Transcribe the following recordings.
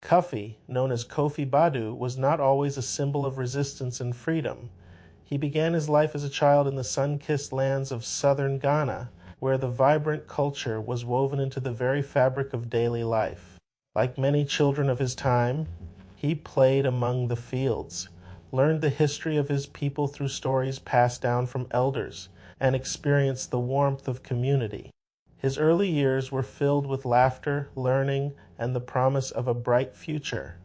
Cuffy, known as Kofi Badu, was not always a symbol of resistance and freedom. He began his life as a child in the sun-kissed lands of southern Ghana, where the vibrant culture was woven into the very fabric of daily life. Like many children of his time, he played among the fields, learned the history of his people through stories passed down from elders, and experienced the warmth of community. His early years were filled with laughter, learning, and the promise of a bright future.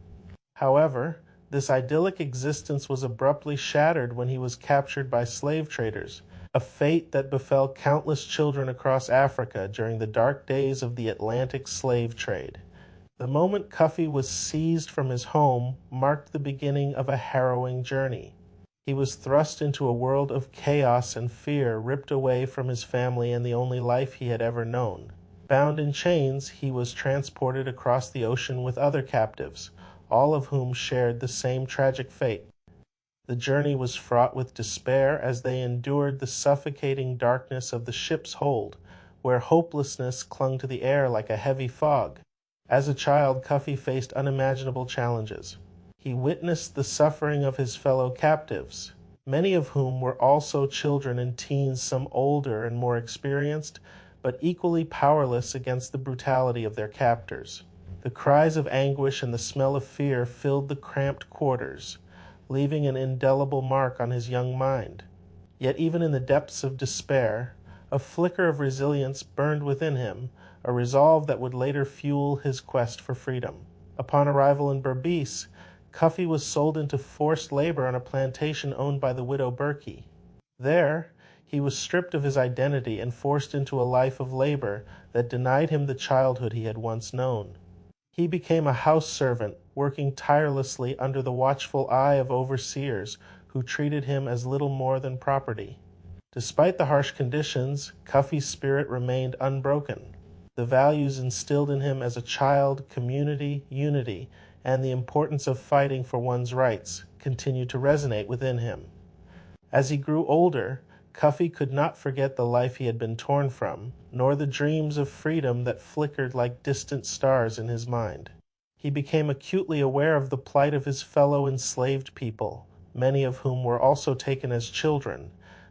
However, this idyllic existence was abruptly shattered when he was captured by slave traders, a fate that befell countless children across Africa during the dark days of the Atlantic slave trade. The moment Cuffy was seized from his home marked the beginning of a harrowing journey. He was thrust into a world of chaos and fear, ripped away from his family and the only life he had ever known. Bound in chains, he was transported across the ocean with other captives, all of whom shared the same tragic fate. The journey was fraught with despair as they endured the suffocating darkness of the ship's hold, where hopelessness clung to the air like a heavy fog. As a child, Cuffy faced unimaginable challenges. He witnessed the suffering of his fellow captives, many of whom were also children and teens, some older and more experienced, but equally powerless against the brutality of their captors. The cries of anguish and the smell of fear filled the cramped quarters, leaving an indelible mark on his young mind. Yet even in the depths of despair, a flicker of resilience burned within him, a resolve that would later fuel his quest for freedom. Upon arrival in Berbice, Cuffy was sold into forced labor on a plantation owned by the widow Berkey. There, he was stripped of his identity and forced into a life of labor that denied him the childhood he had once known. He became a house servant, working tirelessly under the watchful eye of overseers who treated him as little more than property. Despite the harsh conditions, Cuffy's spirit remained unbroken. The values instilled in him as a child, community, unity, and the importance of fighting for one's rights continued to resonate within him. As he grew older, Cuffy could not forget the life he had been torn from, nor the dreams of freedom that flickered like distant stars in his mind. He became acutely aware of the plight of his fellow enslaved people, many of whom were also taken as children,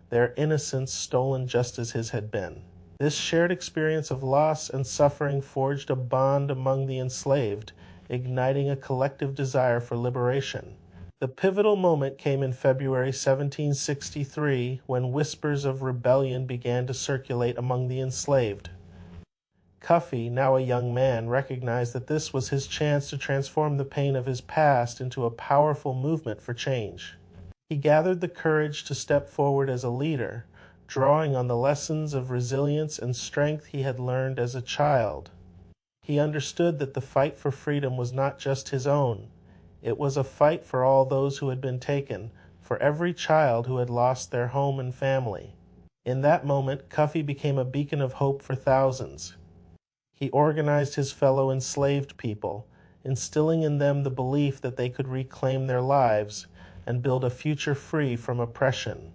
their innocence stolen just as his had been. This shared experience of loss and suffering forged a bond among the enslaved, igniting a collective desire for liberation. The pivotal moment came in February 1763, when whispers of rebellion began to circulate among the enslaved. Cuffy, now a young man, recognized that this was his chance to transform the pain of his past into a powerful movement for change. He gathered the courage to step forward as a leader, drawing on the lessons of resilience and strength he had learned as a child. He understood that the fight for freedom was not just his own. It was a fight for all those who had been taken, for every child who had lost their home and family. In that moment, Cuffy became a beacon of hope for thousands. He organized his fellow enslaved people, instilling in them the belief that they could reclaim their lives and build a future free from oppression.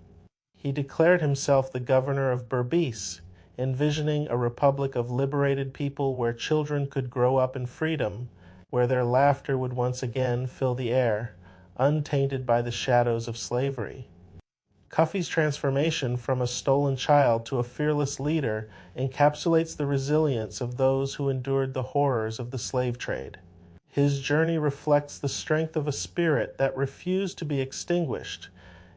He declared himself the governor of Berbice, envisioning a republic of liberated people where children could grow up in freedom, where their laughter would once again fill the air, untainted by the shadows of slavery. Cuffy's transformation from a stolen child to a fearless leader encapsulates the resilience of those who endured the horrors of the slave trade. His journey reflects the strength of a spirit that refused to be extinguished,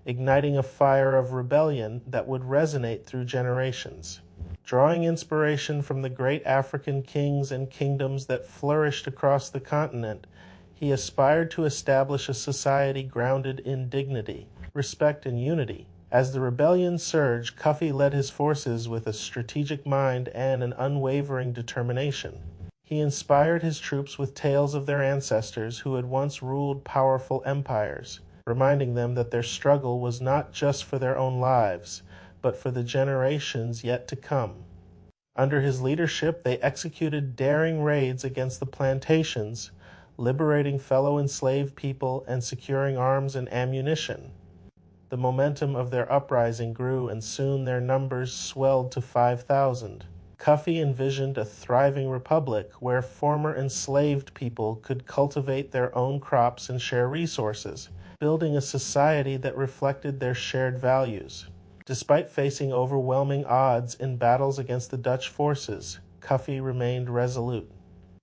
igniting a fire of rebellion that would resonate through generations. Drawing inspiration from the great African kings and kingdoms that flourished across the continent, he aspired to establish a society grounded in dignity, respect, and unity. As the rebellion surged, Cuffy led his forces with a strategic mind and an unwavering determination. He inspired his troops with tales of their ancestors who had once ruled powerful empires, reminding them that their struggle was not just for their own lives, but for the generations yet to come. Under his leadership, they executed daring raids against the plantations, liberating fellow enslaved people and securing arms and ammunition. The momentum of their uprising grew, and soon their numbers swelled to 5,000. Cuffy envisioned a thriving republic where former enslaved people could cultivate their own crops and share resources, building a society that reflected their shared values. Despite facing overwhelming odds in battles against the Dutch forces, Cuffy remained resolute.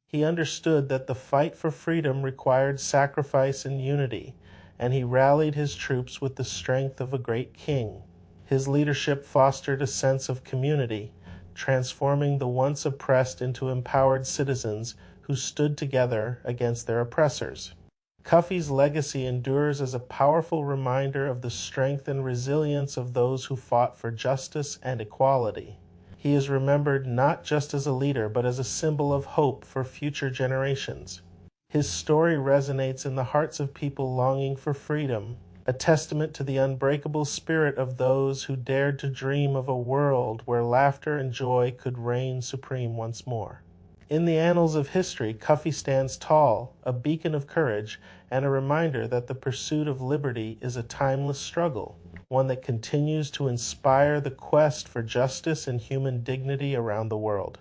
He understood that the fight for freedom required sacrifice and unity, and he rallied his troops with the strength of a great king. His leadership fostered a sense of community, transforming the once oppressed into empowered citizens who stood together against their oppressors. Cuffy's legacy endures as a powerful reminder of the strength and resilience of those who fought for justice and equality. He is remembered not just as a leader, but as a symbol of hope for future generations. His story resonates in the hearts of people longing for freedom, a testament to the unbreakable spirit of those who dared to dream of a world where laughter and joy could reign supreme once more. In the annals of history, Cuffy stands tall, a beacon of courage, and a reminder that the pursuit of liberty is a timeless struggle, one that continues to inspire the quest for justice and human dignity around the world.